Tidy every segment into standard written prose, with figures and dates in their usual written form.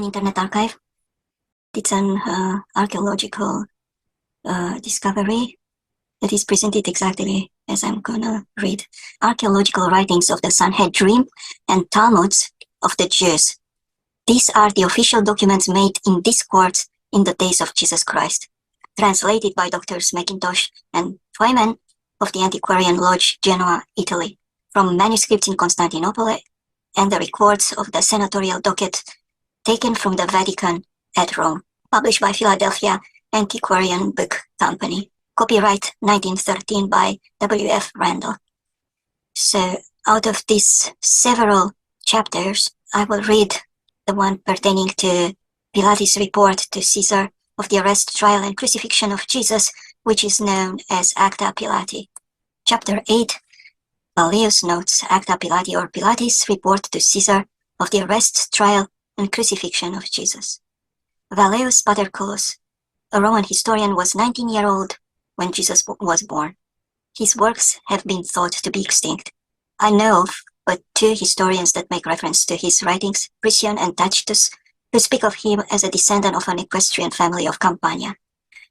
Internet Archive. It's an archaeological discovery that is presented exactly as I'm gonna read. Archaeological writings of the Sanhedrin and Talmuds of the Jews. These are the official documents made in this court in the days of Jesus Christ, translated by Doctors Mackintosh and Twyman of the Antiquarian Lodge, Genoa, Italy, from manuscripts in Constantinople and the records of the senatorial docket taken from the Vatican at Rome, published by Philadelphia Antiquarian Book Company. Copyright 1913 by W.F. Randall. So out of these several chapters, I will read the one pertaining to Pilate's report to Caesar of the arrest, trial, and crucifixion of Jesus, which is known as Acta Pilati. Chapter 8, Vallius notes Acta Pilati or Pilate's report to Caesar of the arrest, trial, and crucifixion of Jesus. Vallius Paterculus, a Roman historian, was 19-year-old when Jesus was born. His works have been thought to be extinct. I know of but two historians that make reference to his writings, Priscian and Tacitus, who speak of him as a descendant of an equestrian family of Campania.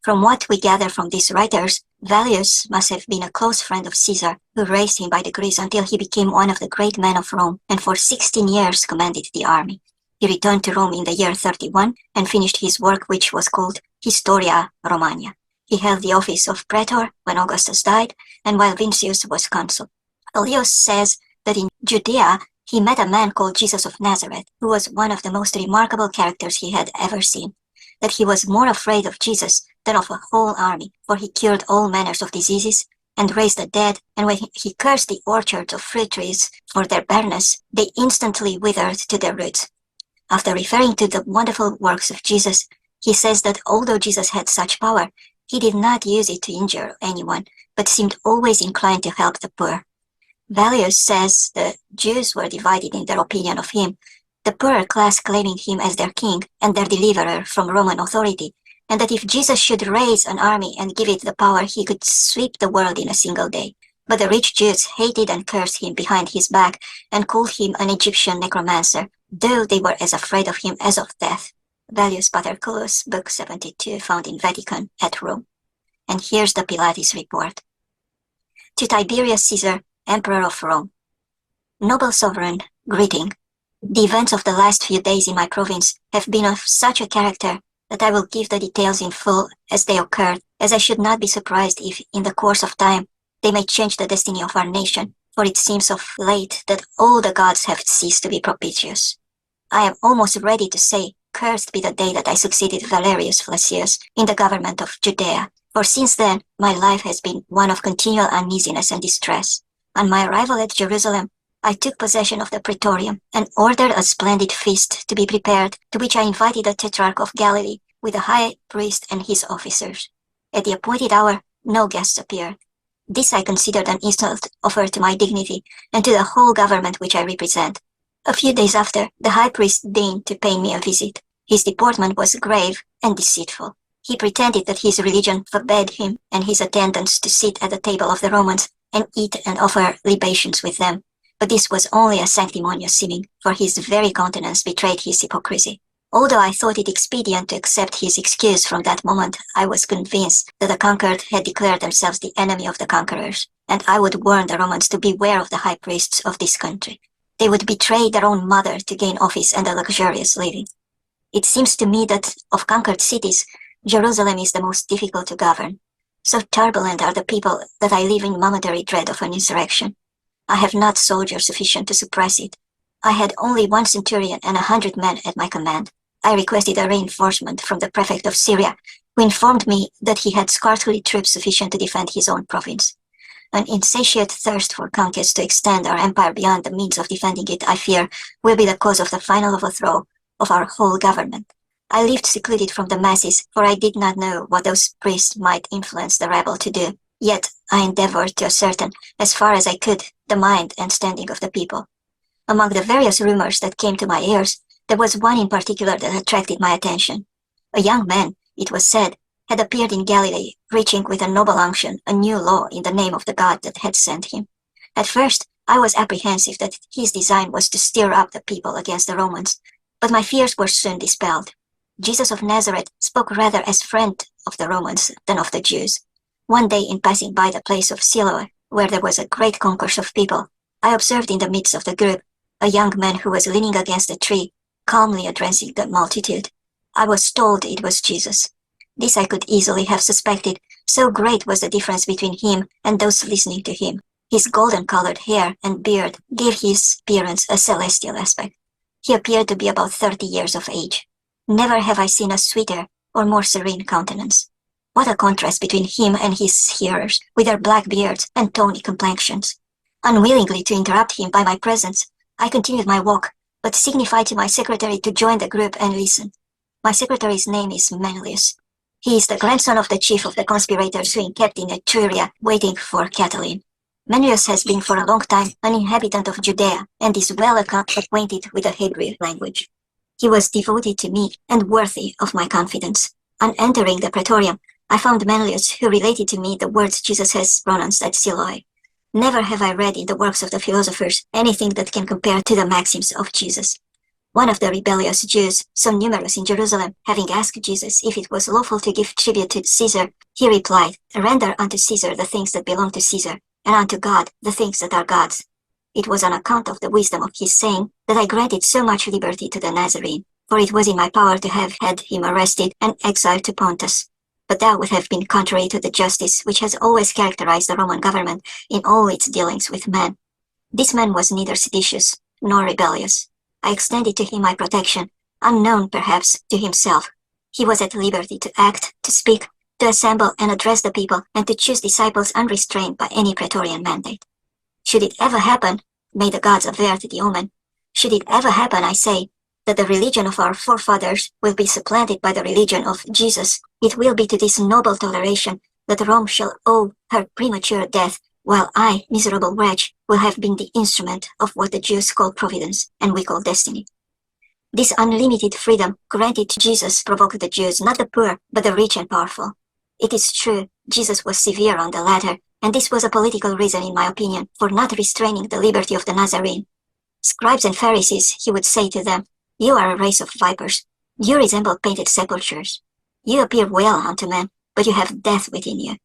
From what we gather from these writers, Vallius must have been a close friend of Caesar, who raised him by degrees until he became one of the great men of Rome and for 16 years commanded the army. He returned to Rome in the year 31 and finished his work, which was called Historia Romana. He held the office of praetor when Augustus died and while Vincius was consul. Vallius says that in Judea he met a man called Jesus of Nazareth, who was one of the most remarkable characters he had ever seen, that he was more afraid of Jesus than of a whole army, for he cured all manners of diseases and raised the dead, and when he cursed the orchards of fruit trees for their barrenness, they instantly withered to their roots. After referring to the wonderful works of Jesus, he says that although Jesus had such power, he did not use it to injure anyone, but seemed always inclined to help the poor. Vallius says the Jews were divided in their opinion of him, the poorer class claiming him as their king and their deliverer from Roman authority, and that if Jesus should raise an army and give it the power, he could sweep the world in a single day. But the rich Jews hated and cursed him behind his back and called him an Egyptian necromancer, though they were as afraid of him as of death. Vallius Paterculus, Book 72, found in Vatican at Rome. And here's the Pilates report. To Tiberius Caesar, Emperor of Rome. Noble sovereign, greeting. The events of the last few days in my province have been of such a character that I will give the details in full as they occurred, as I should not be surprised if, in the course of time, they may change the destiny of our nation, for it seems of late that all the gods have ceased to be propitious. I am almost ready to say, cursed be the day that I succeeded Valerius Flacius in the government of Judea, for since then my life has been one of continual uneasiness and distress. On my arrival at Jerusalem, I took possession of the praetorium and ordered a splendid feast to be prepared, to which I invited the Tetrarch of Galilee with the high priest and his officers. At the appointed hour, no guests appeared. This I considered an insult offered to my dignity and to the whole government which I represent. A few days after, the high priest deigned to pay me a visit. His deportment was grave and deceitful. He pretended that his religion forbade him and his attendants to sit at the table of the Romans and eat and offer libations with them. But this was only a sanctimonious seeming, for his very countenance betrayed his hypocrisy. Although I thought it expedient to accept his excuse from that moment, I was convinced that the conquered had declared themselves the enemy of the conquerors, and I would warn the Romans to beware of the high priests of this country. They would betray their own mother to gain office and a luxurious living. It seems to me that of conquered cities, Jerusalem is the most difficult to govern. So turbulent are the people that I live in momentary dread of an insurrection. I have not soldiers sufficient to suppress it. I had only 1 centurion and 100 men at my command. I requested a reinforcement from the prefect of Syria, who informed me that he had scarcely troops sufficient to defend his own province. An insatiate thirst for conquest to extend our empire beyond the means of defending it, I fear, will be the cause of the final overthrow of our whole government. I lived secluded from the masses, for I did not know what those priests might influence the rabble to do. Yet I endeavored to ascertain, as far as I could, the mind and standing of the people. Among the various rumors that came to my ears, there was one in particular that attracted my attention. A young man, it was said, had appeared in Galilee, preaching with a noble unction a new law in the name of the God that had sent him. At first, I was apprehensive that his design was to stir up the people against the Romans, But my fears were soon dispelled. Jesus of Nazareth spoke rather as friend of the Romans than of the Jews. One day in passing by the place of Siloam, where there was a great concourse of people, I observed in the midst of the group a young man who was leaning against a tree, calmly addressing the multitude. I was told it was Jesus. This I could easily have suspected, so great was the difference between him and those listening to him. His golden-colored hair and beard gave his appearance a celestial aspect. He appeared to be about 30 years of age. Never have I seen a sweeter or more serene countenance. What a contrast between him and his hearers, with their black beards and tawny complexions. Unwillingly to interrupt him by my presence, I continued my walk, but signified to my secretary to join the group and listen. My secretary's name is Manlius. He is the grandson of the chief of the conspirators who encamped in Etruria, waiting for Catiline. Manlius has been for a long time an inhabitant of Judea and is well acquainted with the Hebrew language. He was devoted to me and worthy of my confidence. On entering the praetorium, I found Manlius, who related to me the words Jesus has pronounced at Siloam. Never have I read in the works of the philosophers anything that can compare to the maxims of Jesus. One of the rebellious Jews, so numerous in Jerusalem, having asked Jesus if it was lawful to give tribute to Caesar, he replied, "Render unto Caesar the things that belong to Caesar, and unto God the things that are God's." It was on account of the wisdom of his saying that I granted so much liberty to the Nazarene, for it was in my power to have had him arrested and exiled to Pontus. But that would have been contrary to the justice which has always characterized the Roman government in all its dealings with men. This man was neither seditious nor rebellious. I extended to him my protection, unknown perhaps to himself. He was at liberty to act, to speak, to assemble and address the people, and to choose disciples unrestrained by any praetorian mandate. Should it ever happen, may the gods avert the omen, should it ever happen, I say, that the religion of our forefathers will be supplanted by the religion of Jesus, it will be to this noble toleration that Rome shall owe her premature death, while I, miserable wretch, will have been the instrument of what the Jews call providence and we call destiny. This unlimited freedom granted to Jesus provoked the Jews, not the poor, but the rich and powerful. It is true, Jesus was severe on the latter, and this was a political reason, in my opinion, for not restraining the liberty of the Nazarene. Scribes and Pharisees, he would say to them, "You are a race of vipers. You resemble painted sepulchres. You appear well unto men, but you have death within you."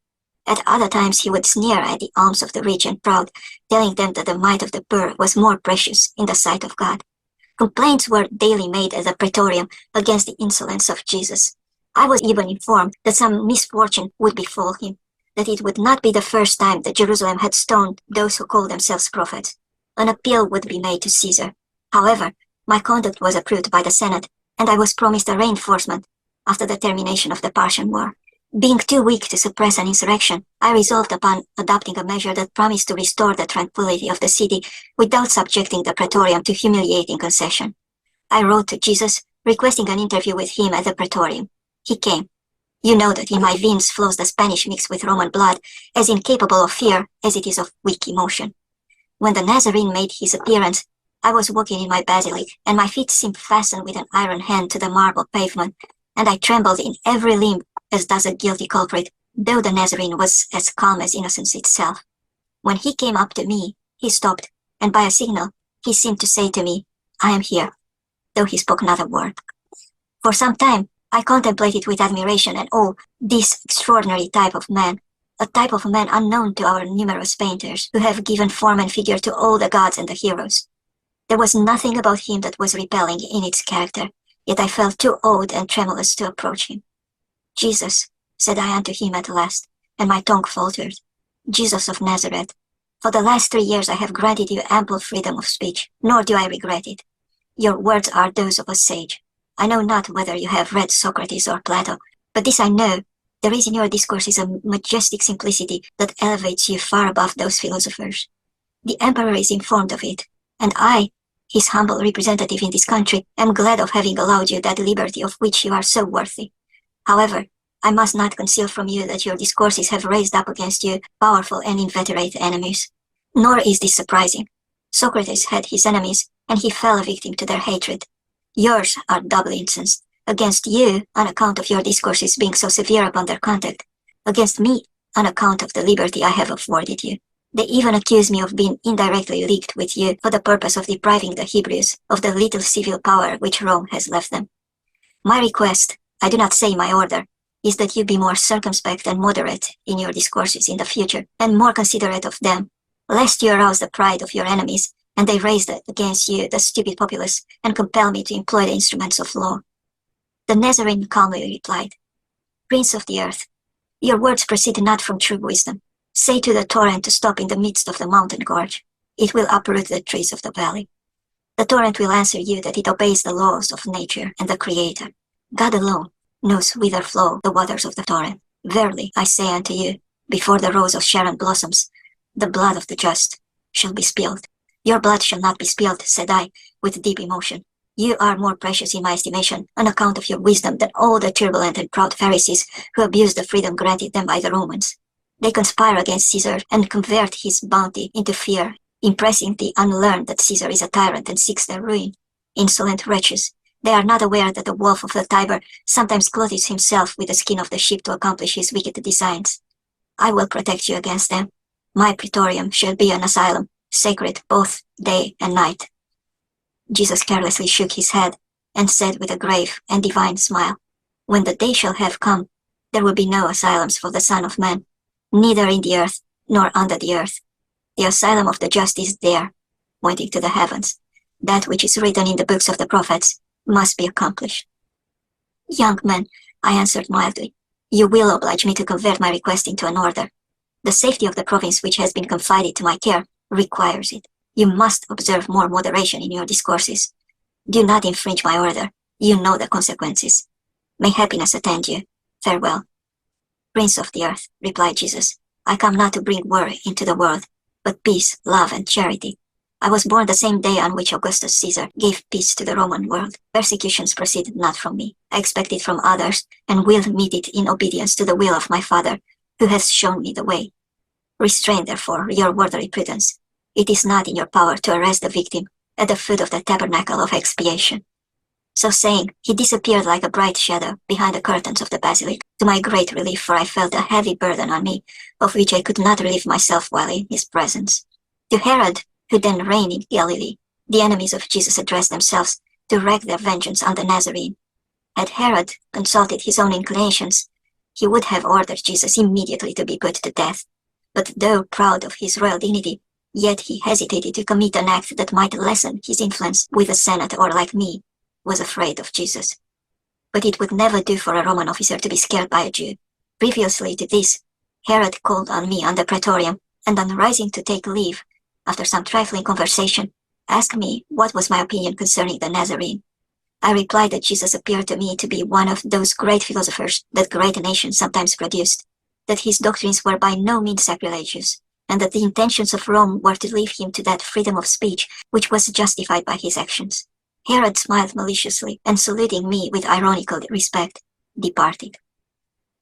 At other times he would sneer at the alms of the rich and proud, telling them that the mite of the poor was more precious in the sight of God. Complaints were daily made at the praetorium against the insolence of Jesus. I was even informed that some misfortune would befall him, that it would not be the first time that Jerusalem had stoned those who called themselves prophets. An appeal would be made to Caesar. However, my conduct was approved by the Senate, and I was promised a reinforcement after the termination of the Partian War. Being too weak to suppress an insurrection, I resolved upon adopting a measure that promised to restore the tranquility of the city without subjecting the praetorium to humiliating concession. I wrote to Jesus, requesting an interview with him at the praetorium. He came. You know that in my veins flows the Spanish mixed with Roman blood, as incapable of fear as it is of weak emotion. When the Nazarene made his appearance, I was walking in my basilic, and my feet seemed fastened with an iron hand to the marble pavement, and I trembled in every limb as does a guilty culprit, though the Nazarene was as calm as innocence itself. When he came up to me, he stopped, and by a signal, he seemed to say to me, "I am here," though he spoke not a word. For some time, I contemplated with admiration and awe this extraordinary type of man, a type of man unknown to our numerous painters, who have given form and figure to all the gods and the heroes. There was nothing about him that was repelling in its character, yet I felt too awed and tremulous to approach him. "Jesus," said I unto him at last, and my tongue faltered, "Jesus of Nazareth, for the last 3 years I have granted you ample freedom of speech, nor do I regret it. Your words are those of a sage. I know not whether you have read Socrates or Plato, but this I know, there is in your discourses a majestic simplicity that elevates you far above those philosophers. The emperor is informed of it, and I, his humble representative in this country, am glad of having allowed you that liberty of which you are so worthy. However, I must not conceal from you that your discourses have raised up against you powerful and inveterate enemies. Nor is this surprising. Socrates had his enemies, and he fell a victim to their hatred. Yours are doubly incensed, against you on account of your discourses being so severe upon their conduct, against me on account of the liberty I have afforded you. They even accuse me of being indirectly leagued with you for the purpose of depriving the Hebrews of the little civil power which Rome has left them. My request, I do not say my order, is that you be more circumspect and moderate in your discourses in the future, and more considerate of them, lest you arouse the pride of your enemies, and they raise against you the stupid populace, and compel me to employ the instruments of law. The Nazarene calmly replied, Prince of the earth, your words proceed not from true wisdom. Say to the torrent to stop in the midst of the mountain gorge. It will uproot the trees of the valley. The torrent will answer you that it obeys the laws of nature and the Creator. God alone knows whither flow the waters of the torrent. Verily, I say unto you, before the rose of Sharon blossoms, the blood of the just shall be spilled. Your blood shall not be spilled, said I, with deep emotion. You are more precious in my estimation on account of your wisdom than all the turbulent and proud Pharisees who abuse the freedom granted them by the Romans. They conspire against Caesar and convert his bounty into fear, impressing the unlearned that Caesar is a tyrant and seeks their ruin. Insolent wretches, they are not aware that the wolf of the Tiber sometimes clothes himself with the skin of the sheep to accomplish his wicked designs. I will protect you against them. My praetorium shall be an asylum, sacred both day and night. Jesus carelessly shook his head and said with a grave and divine smile, When the day shall have come, there will be no asylums for the Son of Man, neither in the earth nor under the earth. The asylum of the just is there, pointing to the heavens. That which is written in the books of the prophets must be accomplished. Young man, I answered mildly, you will oblige me to convert my request into an order. The safety of the province which has been confided to my care requires it. You must observe more moderation in your discourses. Do not infringe my order. You know the consequences. May happiness attend you. Farewell. Prince of the earth, replied Jesus, I come not to bring war into the world, but peace, love, and charity. I was born the same day on which Augustus Caesar gave peace to the Roman world. Persecutions proceed not from me. I expect it from others, and will meet it in obedience to the will of my Father, who has shown me the way. Restrain, therefore, your worldly prudence. It is not in your power to arrest the victim at the foot of the tabernacle of expiation. So saying, he disappeared like a bright shadow behind the curtains of the basilica, to my great relief, for I felt a heavy burden on me, of which I could not relieve myself while in his presence. To Herod, who then reigned in Galilee, the enemies of Jesus addressed themselves to wreak their vengeance on the Nazarene. Had Herod consulted his own inclinations, he would have ordered Jesus immediately to be put to death. But though proud of his royal dignity, yet he hesitated to commit an act that might lessen his influence with the Senate, or, like me, was afraid of Jesus. But it would never do for a Roman officer to be scared by a Jew. Previously to this, Herod called on me on the praetorium, and on rising to take leave, after some trifling conversation, asked me what was my opinion concerning the Nazarene. I replied that Jesus appeared to me to be one of those great philosophers that great nations sometimes produced, that his doctrines were by no means sacrilegious, and that the intentions of Rome were to leave him to that freedom of speech which was justified by his actions. Herod smiled maliciously, and saluting me with ironical respect, departed.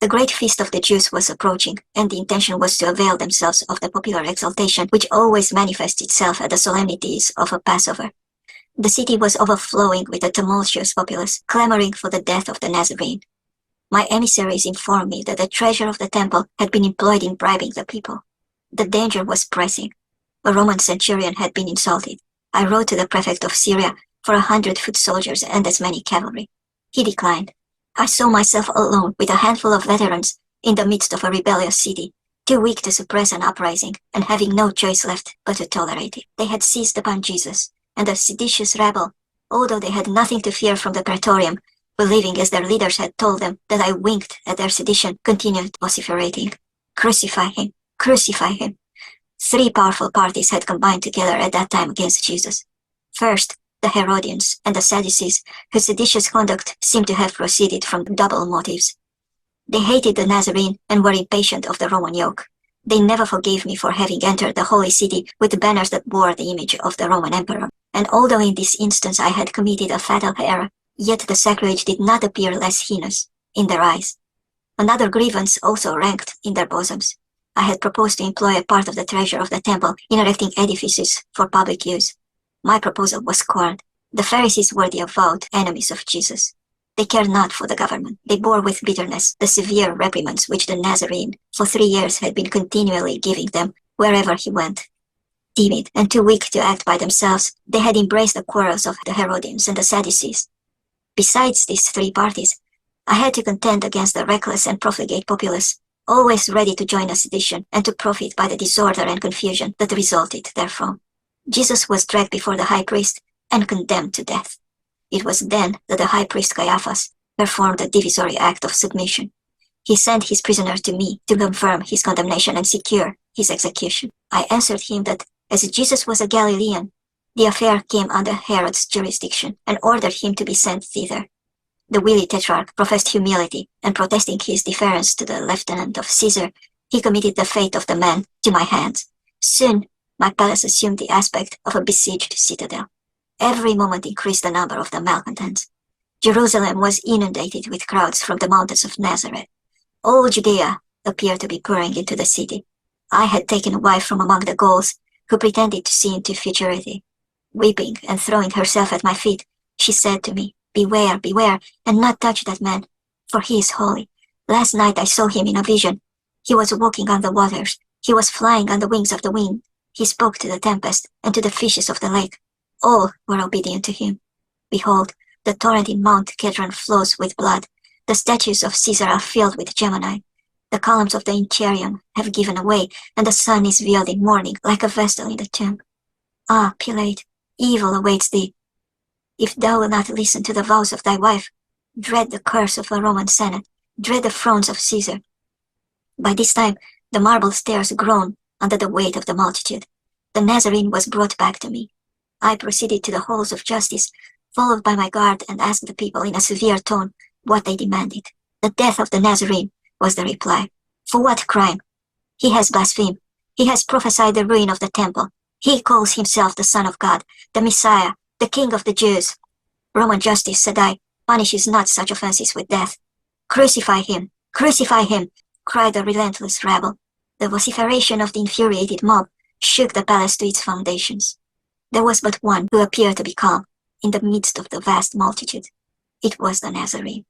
The great feast of the Jews was approaching, and the intention was to avail themselves of the popular exaltation which always manifests itself at the solemnities of a Passover. The city was overflowing with a tumultuous populace, clamoring for the death of the Nazarene. My emissaries informed me that the treasure of the temple had been employed in bribing the people. The danger was pressing. A Roman centurion had been insulted. I wrote to the prefect of Syria for 100 foot soldiers and as many cavalry. He declined. I saw myself alone with a handful of veterans in the midst of a rebellious city, too weak to suppress an uprising, and having no choice left but to tolerate it. They had seized upon Jesus, and the seditious rabble, although they had nothing to fear from the praetorium, believing as their leaders had told them that I winked at their sedition, continued vociferating, Crucify him! Crucify him! 3 powerful parties had combined together at that time against Jesus. First, the Herodians and the Sadducees, whose seditious conduct seemed to have proceeded from double motives. They hated the Nazarene and were impatient of the Roman yoke. They never forgave me for having entered the holy city with banners that bore the image of the Roman emperor. And although in this instance I had committed a fatal error, yet the sacrilege did not appear less heinous in their eyes. Another grievance also ranked in their bosoms. I had proposed to employ a part of the treasure of the temple in erecting edifices for public use. My proposal was scorned. The Pharisees were the avowed enemies of Jesus. They cared not for the government. They bore with bitterness the severe reprimands which the Nazarene for 3 years had been continually giving them wherever he went. Timid and too weak to act by themselves, they had embraced the quarrels of the Herodians and the Sadducees. Besides these three parties, I had to contend against the reckless and profligate populace, always ready to join a sedition and to profit by the disorder and confusion that resulted therefrom. Jesus was dragged before the high priest and condemned to death. It was then that the high priest Caiaphas performed a divisory act of submission. He sent his prisoner to me to confirm his condemnation and secure his execution. I answered him that, as Jesus was a Galilean, the affair came under Herod's jurisdiction and ordered him to be sent thither. The wily tetrarch professed humility, and protesting his deference to the lieutenant of Caesar, he committed the fate of the man to my hands. Soon, my palace assumed the aspect of a besieged citadel. Every moment increased the number of the malcontents. Jerusalem was inundated with crowds from the mountains of Nazareth. All Judea appeared to be pouring into the city. I had taken a wife from among the Gauls, who pretended to see into futurity. Weeping and throwing herself at my feet, she said to me, "Beware, beware, and not touch that man, for he is holy. Last night I saw him in a vision. He was walking on the waters. He was flying on the wings of the wind. He spoke to the tempest and to the fishes of the lake. All were obedient to him. Behold, the torrent in Mount Kedron flows with blood. The statues of Caesar are filled with Gemini. The columns of the Incherion have given way, and the sun is veiled in mourning like a vestal in the tomb. Ah, Pilate, evil awaits thee. If thou wilt not listen to the vows of thy wife, dread the curse of a Roman Senate, dread the frowns of Caesar." By this time, the marble stairs groaned under the weight of the multitude. The Nazarene was brought back to me. I proceeded to the halls of justice, followed by my guard, and asked the people in a severe tone what they demanded. "The death of the Nazarene," was the reply. "For what crime? He has blasphemed. He has prophesied the ruin of the temple. He calls himself the Son of God, the Messiah, the King of the Jews. Roman justice," said I, "punishes not such offenses with death." "Crucify him! Crucify him!" cried the relentless rabble. The vociferation of the infuriated mob shook the palace to its foundations. There was but one who appeared to be calm in the midst of the vast multitude. It was the Nazarene.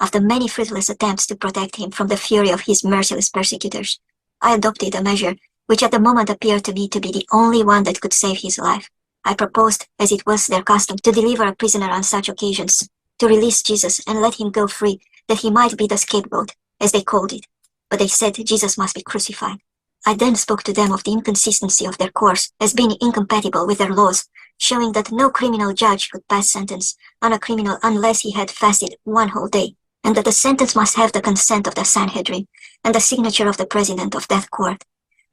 After many fruitless attempts to protect him from the fury of his merciless persecutors, I adopted a measure which at the moment appeared to me to be the only one that could save his life. I proposed, as it was their custom, to deliver a prisoner on such occasions, to release Jesus and let him go free, that he might be the scapegoat, as they called it. But they said Jesus must be crucified. I then spoke to them of the inconsistency of their course as being incompatible with their laws, showing that no criminal judge could pass sentence on a criminal unless he had fasted one whole day, and that the sentence must have the consent of the Sanhedrin and the signature of the president of that court,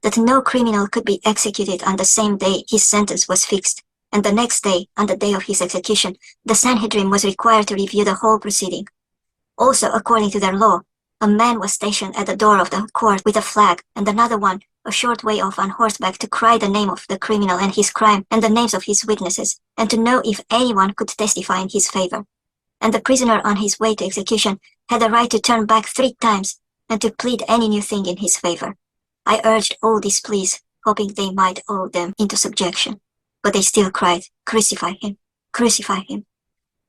that no criminal could be executed on the same day his sentence was fixed, and the next day, on the day of his execution, the Sanhedrin was required to review the whole proceeding. Also, according to their law, a man was stationed at the door of the court with a flag, and another one a short way off on horseback to cry the name of the criminal and his crime and the names of his witnesses, and to know if anyone could testify in his favor. And the prisoner on his way to execution had the right to turn back 3 times and to plead any new thing in his favor. I urged all these pleas, hoping they might awe them into subjection. But they still cried, "Crucify him, crucify him."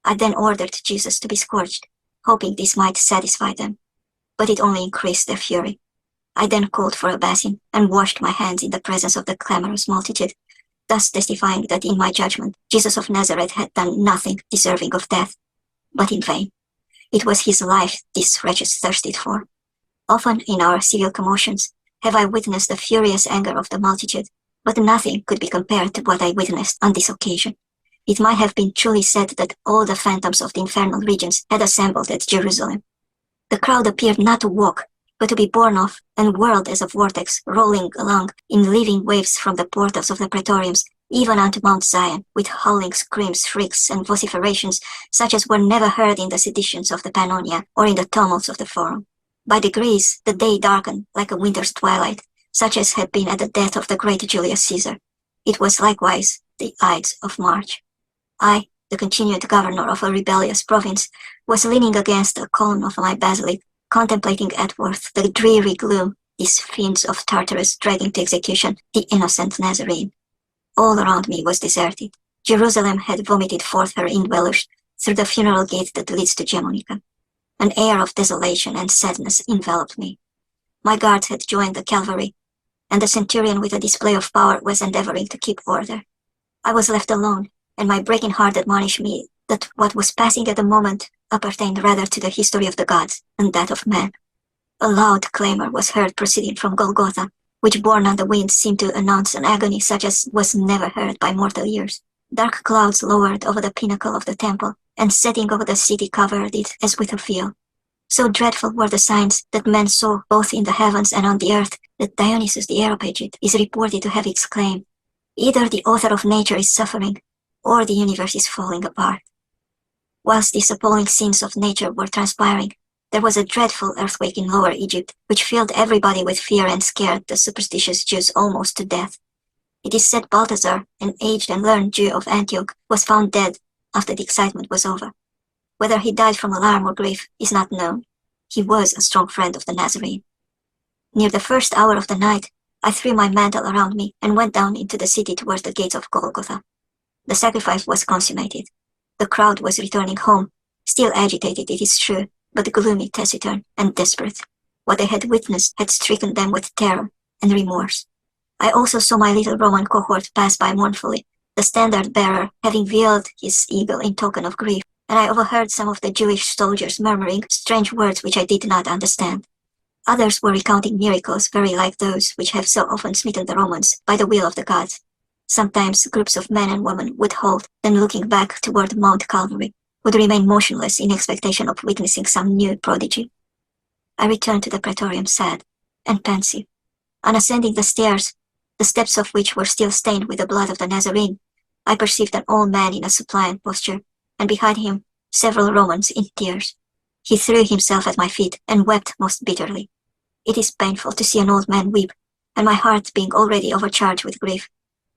I then ordered Jesus to be scourged, hoping this might satisfy them. But it only increased their fury. I then called for a basin and washed my hands in the presence of the clamorous multitude, thus testifying that in my judgment Jesus of Nazareth had done nothing deserving of death. But in vain. It was his life these wretches thirsted for. Often in our civil commotions have I witnessed the furious anger of the multitude, but nothing could be compared to what I witnessed on this occasion. It might have been truly said that all the phantoms of the infernal regions had assembled at Jerusalem. The crowd appeared not to walk, but to be borne off and whirled as a vortex, rolling along in living waves from the portals of the praetoriums, even unto Mount Zion, with howling screams, shrieks, and vociferations such as were never heard in the seditions of the Pannonia or in the tumults of the Forum. By degrees, the day darkened like a winter's twilight, such as had been at the death of the great Julius Caesar. It was likewise the Ides of March. I, the continued governor of a rebellious province, was leaning against the column of my basilic, contemplating at worth the dreary gloom, these fiends of Tartarus dragging to execution the innocent Nazarene. All around me was deserted. Jerusalem had vomited forth her indwellers through the funeral gate that leads to Gemonica. An air of desolation and sadness enveloped me. My guards had joined the cavalry, and the centurion with a display of power was endeavoring to keep order. I was left alone, and my breaking heart admonished me that what was passing at the moment appertained rather to the history of the gods than that of man. A loud clamor was heard proceeding from Golgotha, which borne on the wind seemed to announce an agony such as was never heard by mortal ears. Dark clouds lowered over the pinnacle of the temple, and setting over the city covered it as with a veil. So dreadful were the signs that men saw both in the heavens and on the earth that Dionysius the Areopagite is reported to have exclaimed, "Either the author of nature is suffering, or the universe is falling apart." Whilst these appalling scenes of nature were transpiring, there was a dreadful earthquake in Lower Egypt, which filled everybody with fear and scared the superstitious Jews almost to death. It is said Balthazar, an aged and learned Jew of Antioch, was found dead after the excitement was over. Whether he died from alarm or grief is not known. He was a strong friend of the Nazarene. Near the first hour of the night, I threw my mantle around me and went down into the city towards the gates of Golgotha. The sacrifice was consummated. The crowd was returning home, still agitated, it is true, but gloomy, taciturn, and desperate. What they had witnessed had stricken them with terror and remorse. I also saw my little Roman cohort pass by mournfully, the standard-bearer having veiled his eagle in token of grief, and I overheard some of the Jewish soldiers murmuring strange words which I did not understand. Others were recounting miracles very like those which have so often smitten the Romans by the will of the gods. Sometimes groups of men and women would halt, then looking back toward Mount Calvary, would remain motionless in expectation of witnessing some new prodigy. I returned to the praetorium sad and pensive. On ascending the stairs, the steps of which were still stained with the blood of the Nazarene, I perceived an old man in a suppliant posture, and behind him several Romans in tears. He threw himself at my feet and wept most bitterly. It is painful to see an old man weep, and my heart being already overcharged with grief,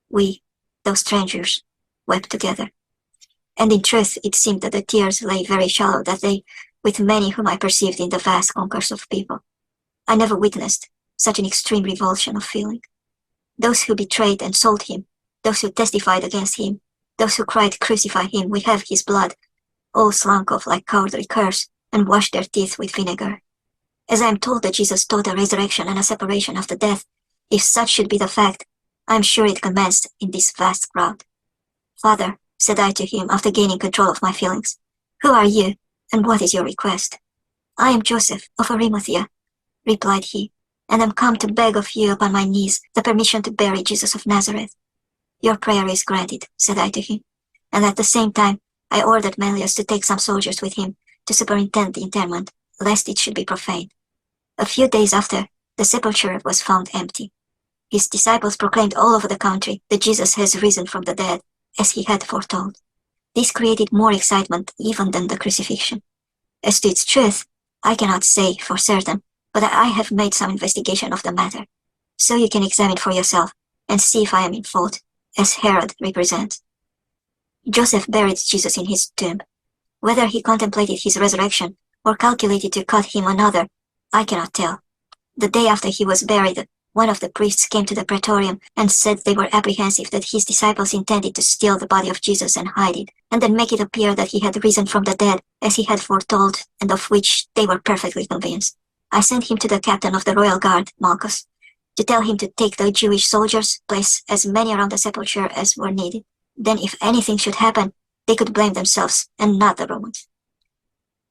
we, those strangers, wept together. And in truth it seemed that the tears lay very shallow that day with many whom I perceived in the vast concourse of people. I never witnessed such an extreme revulsion of feeling. Those who betrayed and sold him, those who testified against him, those who cried, "Crucify him, we have his blood," all slunk off like cowardly curs and washed their teeth with vinegar. As I am told that Jesus taught a resurrection and a separation after death, if such should be the fact, I am sure it commenced in this vast crowd. "Father," said I to him after gaining control of my feelings, "who are you, and what is your request?" "I am Joseph of Arimathea," replied he, "and am come to beg of you upon my knees the permission to bury Jesus of Nazareth." "Your prayer is granted," said I to him, and at the same time I ordered Manlius to take some soldiers with him to superintend the interment, lest it should be profaned. A few days after, the sepulchre was found empty. His disciples proclaimed all over the country that Jesus has risen from the dead, as he had foretold. This created more excitement even than the crucifixion. As to its truth, I cannot say for certain, but I have made some investigation of the matter. So you can examine for yourself and see if I am in fault, as Herod represents. Joseph buried Jesus in his tomb. Whether he contemplated his resurrection or calculated to cut him another, I cannot tell. The day after he was buried, one of the priests came to the praetorium and said they were apprehensive that his disciples intended to steal the body of Jesus and hide it, and then make it appear that he had risen from the dead, as he had foretold, and of which they were perfectly convinced. I sent him to the captain of the royal guard, Malchus, to tell him to take the Jewish soldiers, place as many around the sepulchre as were needed. Then if anything should happen, they could blame themselves and not the Romans.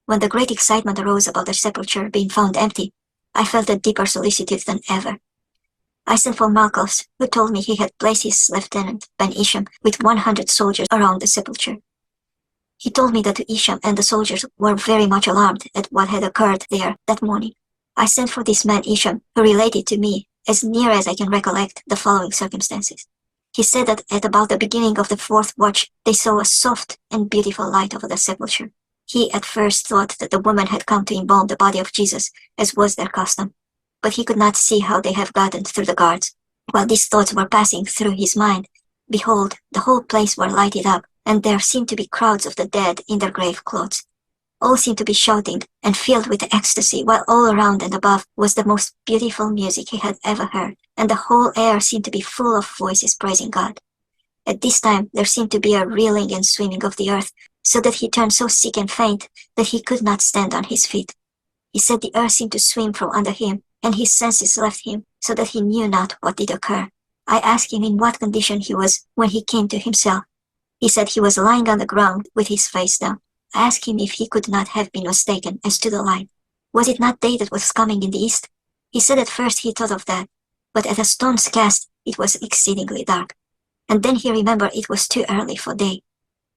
When the great excitement arose about the sepulchre being found empty, I felt a deeper solicitude than ever. I sent for Malchus, who told me he had placed his lieutenant, Ben Isham, with 100 soldiers around the sepulchre. He told me that Isham and the soldiers were very much alarmed at what had occurred there that morning. I sent for this man Isham, who related to me, as near as I can recollect, the following circumstances. He said that at about the beginning of the 4th watch, they saw a soft and beautiful light over the sepulchre. He at first thought that the women had come to embalm the body of Jesus, as was their custom, but he could not see how they have gotten through the guards. While these thoughts were passing through his mind, behold, the whole place were lighted up, and there seemed to be crowds of the dead in their grave clothes. All seemed to be shouting and filled with ecstasy, while all around and above was the most beautiful music he had ever heard, and the whole air seemed to be full of voices praising God. At this time there seemed to be a reeling and swimming of the earth, so that he turned so sick and faint that he could not stand on his feet. He said the earth seemed to swim from under him, and his senses left him, so that he knew not what did occur. I asked him in what condition he was when he came to himself. He said he was lying on the ground with his face down. I asked him if he could not have been mistaken as to the light. Was it not day that was coming in the east? He said at first he thought of that, but at a stone's cast it was exceedingly dark. And then he remembered it was too early for day.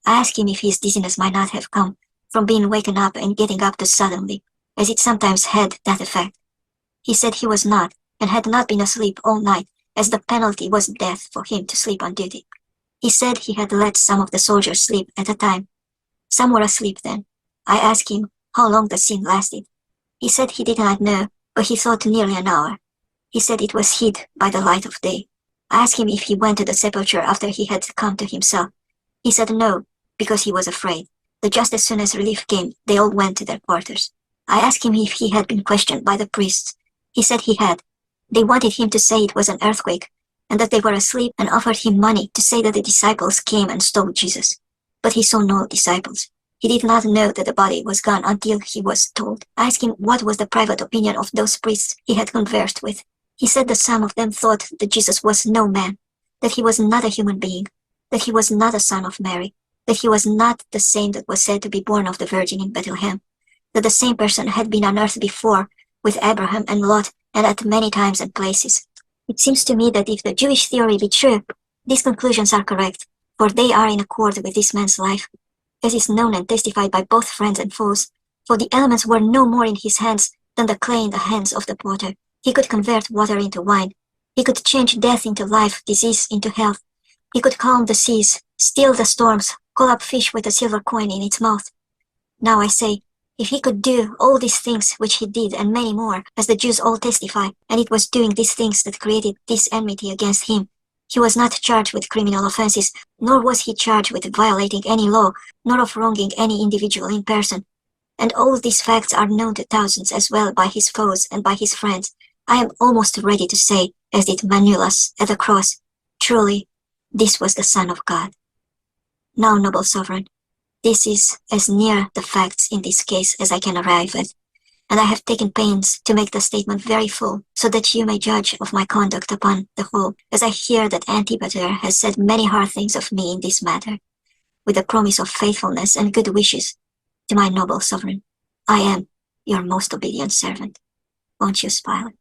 I asked him if his dizziness might not have come from being waken up and getting up too suddenly, as it sometimes had that effect. He said he was not, and had not been asleep all night, as the penalty was death for him to sleep on duty. He said he had let some of the soldiers sleep at a time. Some were asleep then. I asked him how long the scene lasted. He said he did not know, but he thought nearly an hour. He said it was hid by the light of day. I asked him if he went to the sepulchre after he had come to himself. He said no, because he was afraid. But just as soon as relief came, they all went to their quarters. I asked him if he had been questioned by the priests. He said he had. They wanted him to say it was an earthquake, and that they were asleep, and offered him money to say that the disciples came and stole Jesus. But he saw no disciples. He did not know that the body was gone until he was told. I asked him what was the private opinion of those priests he had conversed with. He said that some of them thought that Jesus was no man, that he was not a human being, that he was not a son of Mary, that he was not the same that was said to be born of the Virgin in Bethlehem, that the same person had been on earth before with Abraham and Lot and at many times and places. It seems to me that if the Jewish theory be true, these conclusions are correct, for they are in accord with this man's life, as is known and testified by both friends and foes, for the elements were no more in his hands than the clay in the hands of the potter. He could convert water into wine. He could change death into life, disease into health. He could calm the seas, still the storms, call up fish with a silver coin in its mouth. Now I say, if he could do all these things which he did and many more, as the Jews all testify, and it was doing these things that created this enmity against him, he was not charged with criminal offenses, nor was he charged with violating any law, nor of wronging any individual in person. And all these facts are known to thousands as well by his foes and by his friends. I am almost ready to say, as did Manulus at the cross, truly, this was the Son of God. Now, noble sovereign, this is as near the facts in this case as I can arrive at, and I have taken pains to make the statement very full, so that you may judge of my conduct upon the whole, as I hear that Antipater has said many hard things of me in this matter, with the promise of faithfulness and good wishes to my noble sovereign. I am your most obedient servant, Poncio Pilate.